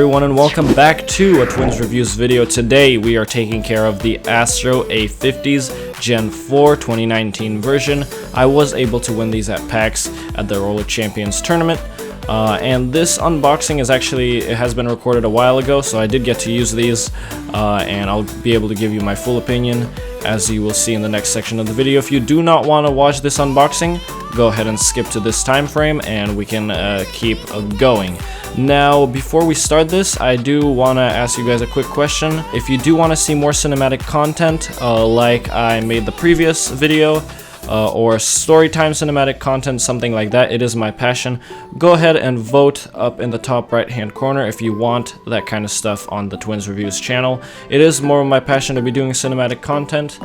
everyone, and welcome back to a Twins Reviews video. Today we are taking care of the Astro A50s Gen 4 2019 version. I was able to win these at PAX at the Roller Champions tournament. And this unboxing it has been recorded a while ago, so I did get to use these, and I'll be able to give you my full opinion, as you will see in the next section of the video. If you do not want to watch this unboxing, go ahead and skip to this time frame, and we can keep going. Now, before we start this, I do want to ask you guys a quick question. If you do want to see more cinematic content, like I made the previous video, or storytime cinematic content, something like that, it is my passion. Go ahead and vote up in the top right hand corner if you want that kind of stuff on the Twins Reviews channel. It is more of my passion to be doing cinematic content,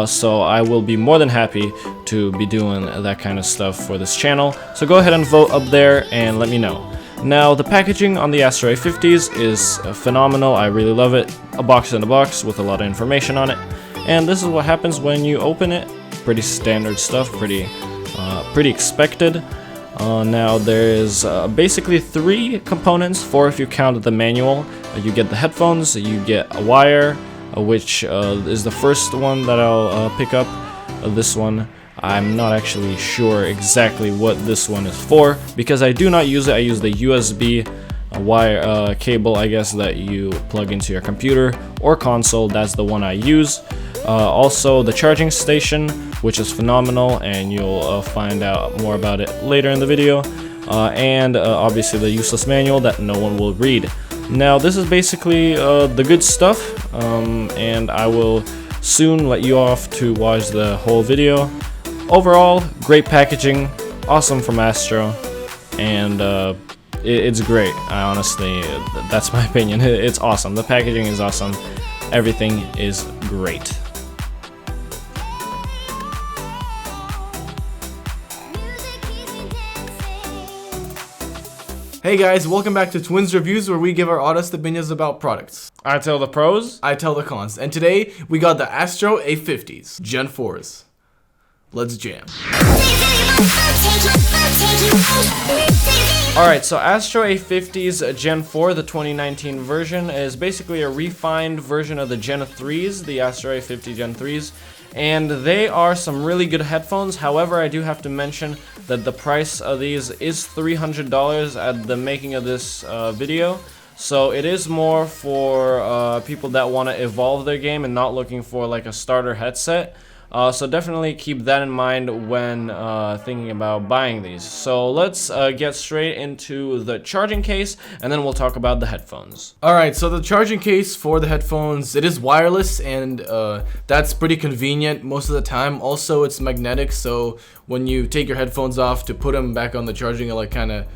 so I will be more than happy to be doing that kind of stuff for this channel. So go ahead and vote up there and let me know. Now, the packaging on the Astro A50s is phenomenal. I really love it. A box in a box with a lot of information on it. And this is what happens when you open it. Pretty standard stuff, pretty expected. Now there is basically 3 components, 4 if you count the manual. You get the headphones, you get a wire, which is the first one that I'll pick up. This one, I'm not actually sure exactly what this one is for, because I do not use it. I use the USB wire cable, I guess, that you plug into your computer or console. That's the one I use. Also the charging station, which is phenomenal, and you'll find out more about it later in the video, and obviously the useless manual that no one will read. Now this is basically the good stuff, and I will soon let you off to watch the whole video. Overall, great packaging, awesome from Astro, and it's great. I honestly, that's my opinion. It's awesome. The packaging is awesome. Everything is great. Hey guys, welcome back to Twins Reviews, where we give our honest opinions about products. I tell the pros, I tell the cons. And today, we got the Astro A50s Gen 4s. Let's jam. Alright, so Astro A50s Gen 4, the 2019 version, is basically a refined version of the Gen 3s, the Astro A50 Gen 3s. And they are some really good headphones. However, I do have to mention that the price of these is $300 at the making of this video. So it is more for people that want to evolve their game and not looking for like a starter headset. So definitely keep that in mind when thinking about buying these. So let's get straight into the charging case, and then we'll talk about the headphones. Alright, so the charging case for the headphones, it is wireless, and that's pretty convenient most of the time. Also, it's magnetic, so when you take your headphones off to put them back on the charging, it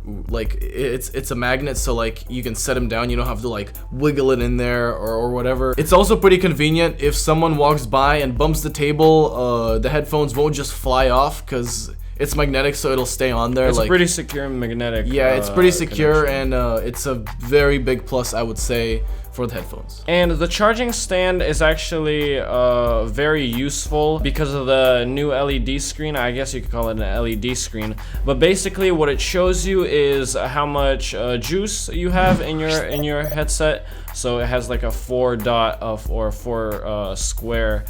it's a magnet, so like you can set them down. You don't have to like wiggle it in there or whatever. It's also pretty convenient if someone walks by and bumps the table. The headphones won't just fly off because it's magnetic, so it'll stay on there. It's pretty secure and magnetic. Yeah, it's pretty secure, and it's a very big plus, I would say, for the headphones. And the charging stand is actually very useful because of the new LED screen. I guess you could call it an LED screen, but basically what it shows you is how much juice you have in your headset. So it has like a 4 square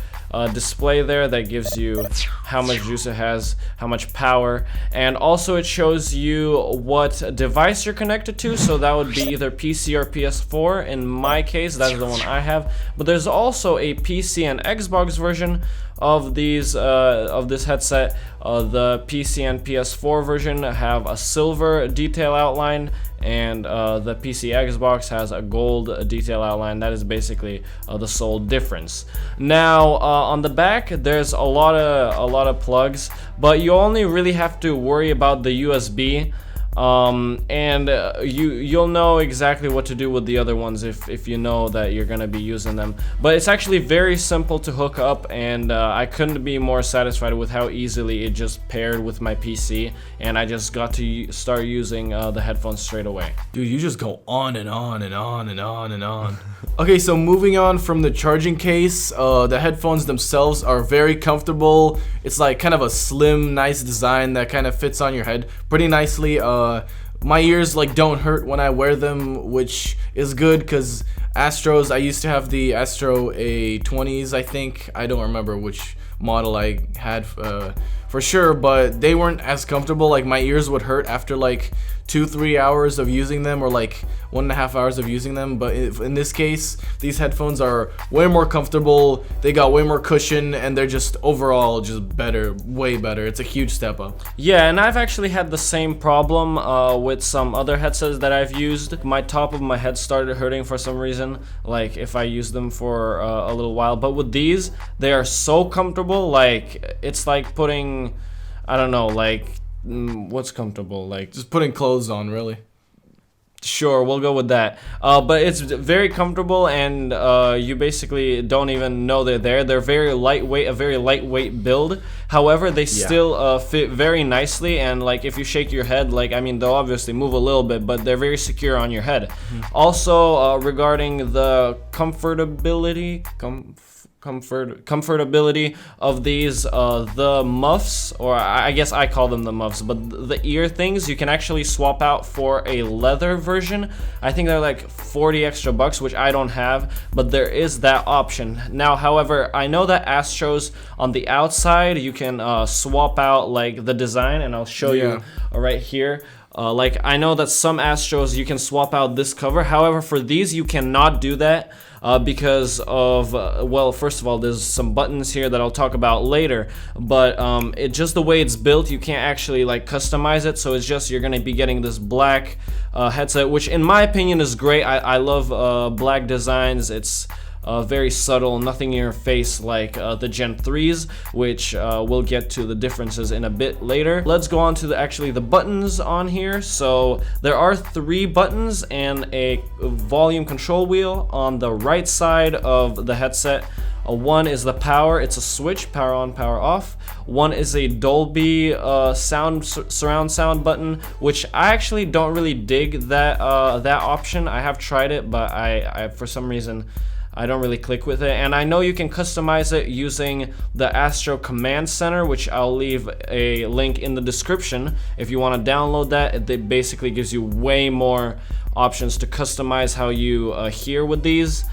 display there that gives you how much juice it has, how much power, and also it shows you what device you're connected to. So that would be either PC or PS4. In my case, that's the one I have, but there's also a PC and Xbox version of these of this headset. The PC and PS4 version have a silver detail outline, and the PC Xbox has a gold detail outline. That is basically the sole difference. Now on the back, there's a lot of plugs, but you only really have to worry about the USB. And you'll know exactly what to do with the other ones if you know that you're gonna be using them. But it's actually very simple to hook up, and I couldn't be more satisfied with how easily it just paired with my PC, and I just got to start using the headphones straight away. Dude, you just go on and on and on and on and on. Okay, so moving on from the charging case, the headphones themselves are very comfortable. It's like kind of a slim, nice design that kind of fits on your head pretty nicely. my ears like don't hurt when I wear them, which is good because Astros, I used to have the Astro A50s, I think. I don't remember which model I had for sure, but they weren't as comfortable. Like my ears would hurt after like 2-3 hours of using them, or like 1.5 hours of using them. But in this case, these headphones are way more comfortable, they got way more cushion, and they're just overall just better, way better. It's a huge step up. Yeah, and I've actually had the same problem with some other headsets that I've used. My top of my head started hurting for some reason, like if I use them for a little while. But with these, they are so comfortable, like it's like putting, I don't know, like what's comfortable, like Just putting clothes on, really. sure, we'll go with that. But it's very comfortable, and you basically don't even know they're there. They're very lightweight, a very lightweight build. However, they still fit very nicely, and like if you shake your head, like I mean, they'll obviously move a little bit, but they're very secure on your head. Also, regarding the comfortability, comfortability of these, the muffs, or I guess I call them the muffs, but the ear things, you can actually swap out for a leather version. I think they're like 40 extra bucks, which I don't have, but there is that option. Now, however, I know that Astros on the outside, you can swap out like the design, and I'll show you right here. Like I know that some Astros you can swap out this cover. However, for these you cannot do that because of well, first of all, there's some buttons here that I'll talk about later. But it just the way it's built, you can't actually like customize it. So it's just you're gonna be getting this black headset, which in my opinion is great. I love black designs. It's very subtle, nothing in your face like the Gen 3s, which we'll get to the differences in a bit later. Let's go on to the buttons on here. So there are 3 buttons and a volume control wheel on the right side of the headset. One is the power, it's a switch, power on, power off. One is a Dolby surround sound button, which I actually don't really dig that option. I have tried it, but I for some reason I don't really click with it. And I know you can customize it using the Astro Command Center, which I'll leave a link in the description if you want to download that. It basically gives you way more options to customize how you hear with these.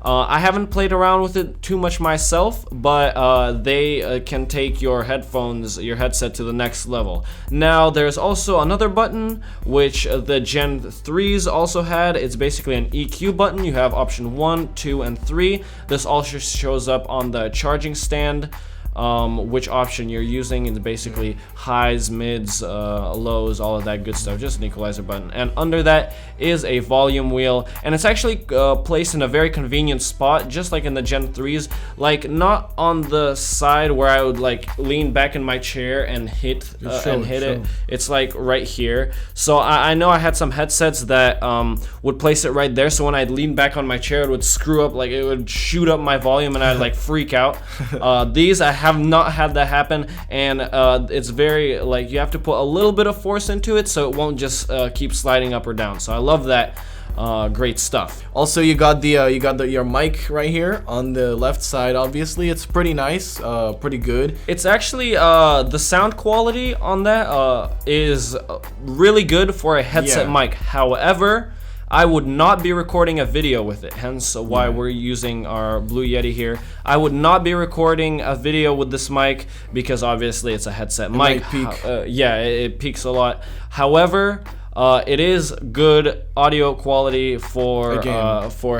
I haven't played around with it too much myself, but they can take your headphones, your headset to the next level. Now, there's also another button, which the Gen 3s also had. It's basically an EQ button. You have option 1, 2, and 3. This also shows up on the charging stand. Which option you're using, and basically highs, mids, lows, all of that good stuff, just an equalizer button. And under that is a volume wheel, and it's actually placed in a very convenient spot, just like in the Gen 3s, like not on the side where I would like lean back in my chair and hit it. It's like right here. So I know I had some headsets that would place it right there, so when I'd lean back on my chair, it would screw up, like it would shoot up my volume, and I'd like freak out. These I have not had that happen, and it's very like you have to put a little bit of force into it so it won't just keep sliding up or down. So I love that. Great stuff. Also, you got your mic right here on the left side. Obviously, it's pretty nice, pretty good. It's actually the sound quality on that is really good for a headset mic. However, I would not be recording a video with it, hence why we're using our Blue Yeti here. I would not be recording a video with this mic because obviously it's a headset mic. Might peak. It peaks a lot. However, it is good audio quality for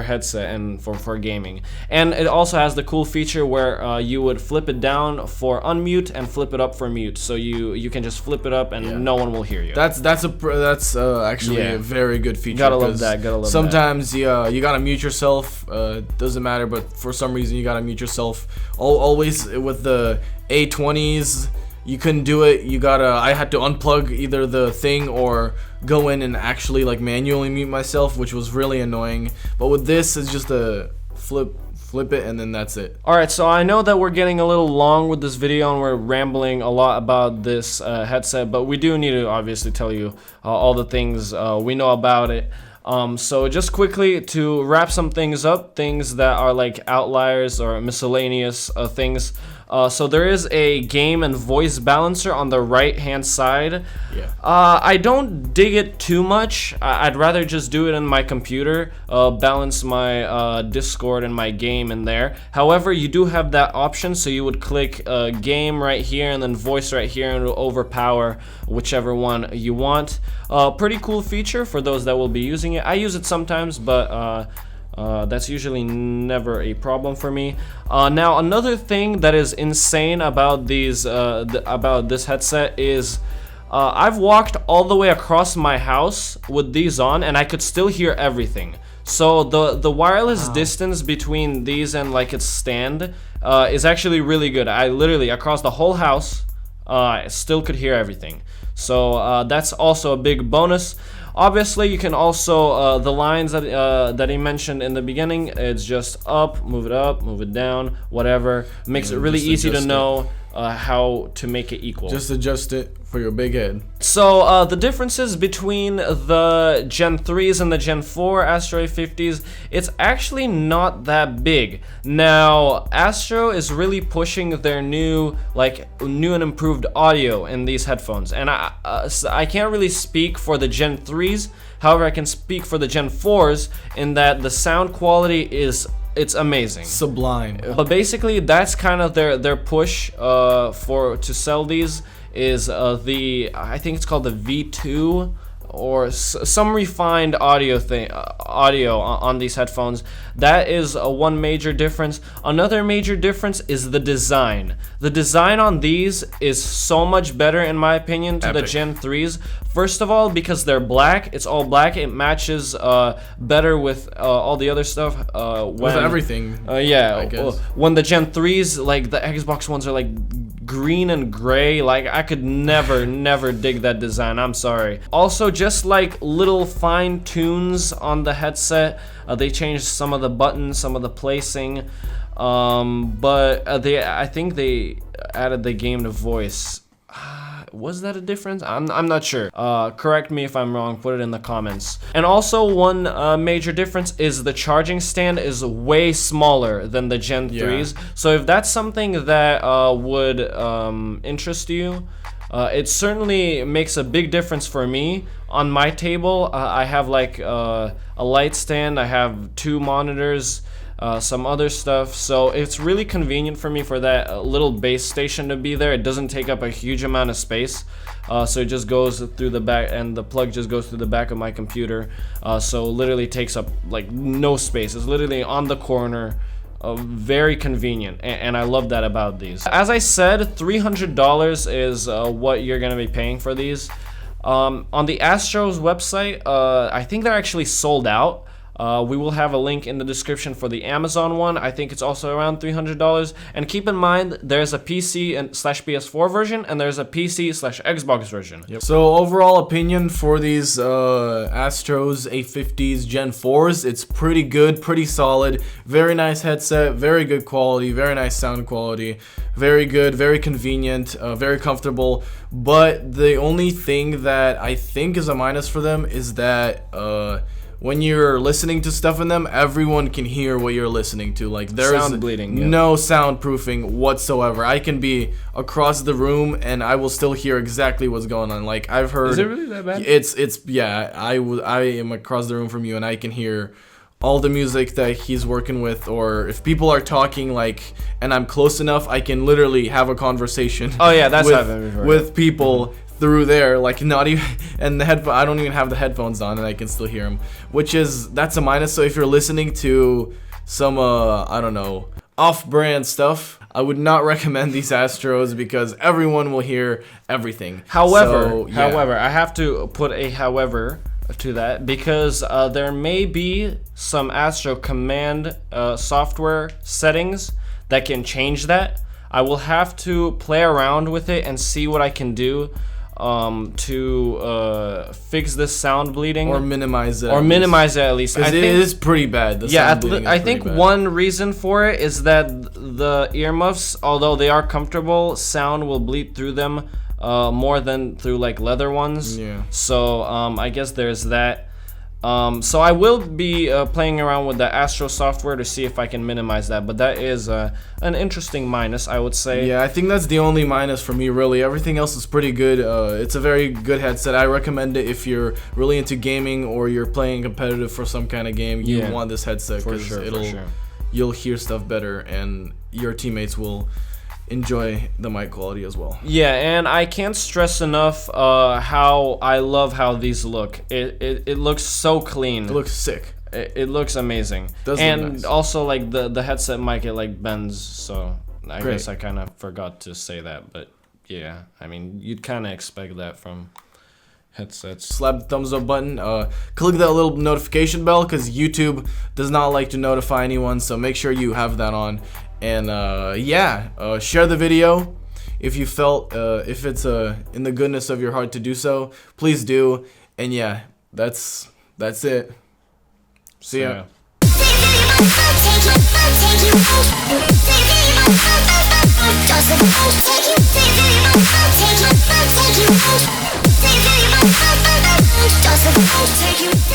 headset and for gaming. And it also has the cool feature where you would flip it down for unmute and flip it up for mute. So you can just flip it up and no one will hear you. That's actually a very good feature. Gotta love that. Sometimes you gotta mute yourself. Doesn't matter, but for some reason you gotta mute yourself. Always with the A20s. You couldn't do it. I had to unplug either the thing or go in and actually like manually mute myself, which was really annoying. But with this, it's just a flip it and then that's it. Alright, so I know that we're getting a little long with this video and we're rambling a lot about this headset, but we do need to obviously tell you all the things we know about it. So just quickly to wrap some things up, things that are like outliers or miscellaneous things. So there is a game and voice balancer on the right hand side. Yeah. I don't dig it too much. I'd rather just do it in my computer, balance my Discord and my game in there. However, you do have that option, so you would click game right here and then voice right here, and it'll overpower whichever one you want. Pretty cool feature for those that will be using it. I use it sometimes, but that's usually never a problem for me. Now, another thing that is insane about these about this headset is I've walked all the way across my house with these on, and I could still hear everything. So the wireless distance between these and like its stand is actually really good. I literally across the whole house I still could hear everything. So that's also a big bonus. Obviously, you can also the lines that he mentioned in the beginning. It's just up, move it down, whatever. Makes it really easy to know how to make it equal. Just adjust it for your big head. So the differences between the Gen 3s and the Gen 4 Astro A50s, it's actually not that big. Now, Astro is really pushing their new and improved audio in these headphones, and I can't really speak for the Gen 3s. However, I can speak for the Gen 4s in that the sound quality it's amazing, sublime. But basically, that's kind of their push to sell these is I think it's called the V2 or some refined audio on these headphones. That is one major difference. Another major difference is the design. The design on these is so much better in my opinion to the Gen 3s. First of all, because they're black, it's all black. It matches better with all the other stuff. With everything. Yeah. I guess. When the Gen 3s, like the Xbox ones, are like green and gray, like I could never dig that design. I'm sorry. Also, just like little fine tunes on the headset, they changed some of the buttons, some of the placing, but I think they added the game to voice. Was that a difference? I'm not sure. Correct me if I'm wrong, put it in the comments. And also one major difference is the charging stand is way smaller than the Gen 3s. So if that's something that would interest you, it certainly makes a big difference for me. On my table, I have like a light stand, I have 2 monitors, some other stuff, so it's really convenient for me for that little base station to be there. It doesn't take up a huge amount of space, so it just goes through the back, and the plug just goes through the back of my computer, so literally takes up like no space. It's literally on the corner. Very convenient, and I love that about these. As I said, $300 is what you're gonna be paying for these. On the Astro's website, I think they're actually sold out. We will have a link in the description for the Amazon one. I think it's also around $300. And keep in mind, there's a PC/PS4 version, and there's a PC/Xbox version. Yep. So overall opinion for these Astros A50s Gen 4s, it's pretty good, pretty solid, very nice headset, very good quality, very nice sound quality, very good, very convenient, very comfortable. But the only thing that I think is a minus for them is that when you're listening to stuff in them, everyone can hear what you're listening to. Like, there's sound bleeding, yeah. No soundproofing whatsoever. I can be across the room and I will still hear exactly what's going on. Like, I've heard. Is it really that bad? It's yeah. I am across the room from you and I can hear all the music that he's working with, or if people are talking, like, and I'm close enough, I can literally have a conversation. Oh yeah, that's happened before. With people. Through there, like, not even, and the headphone, I don't even have the headphones on and I can still hear them, that's a minus. So if you're listening to some I don't know, off-brand stuff, I would not recommend these Astros because everyone will hear everything. However, I have to put a however to that, because there may be some Astro command software settings that can change that. I will have to play around with it and see what I can do to fix this sound bleeding, or minimize it, at least. It is pretty bad. I think one reason for it is that the earmuffs, although they are comfortable, sound will bleed through them more than through like leather ones. Yeah. So I guess there's that. So I will be playing around with the Astro software to see if I can minimize that, but that is an interesting minus, I would say. Yeah, I think that's the only minus for me, really. Everything else is pretty good. It's a very good headset. I recommend it if you're really into gaming or you're playing competitive for some kind of game. You want this headset because you'll hear stuff better and your teammates will enjoy the mic quality as well. Yeah, and I can't stress enough how I love how these look. It looks so clean. It looks sick. It looks amazing. Does and look nice. Also like the headset mic, it like bends, so I Great. guess I kind of forgot to say that, but yeah, I mean you'd kind of expect that from headsets. Slap the thumbs up button. Click that little notification bell because YouTube does not like to notify anyone, so make sure you have that on. And share the video if you felt if it's in the goodness of your heart to do so. Please do. And yeah, that's it. See ya. Take you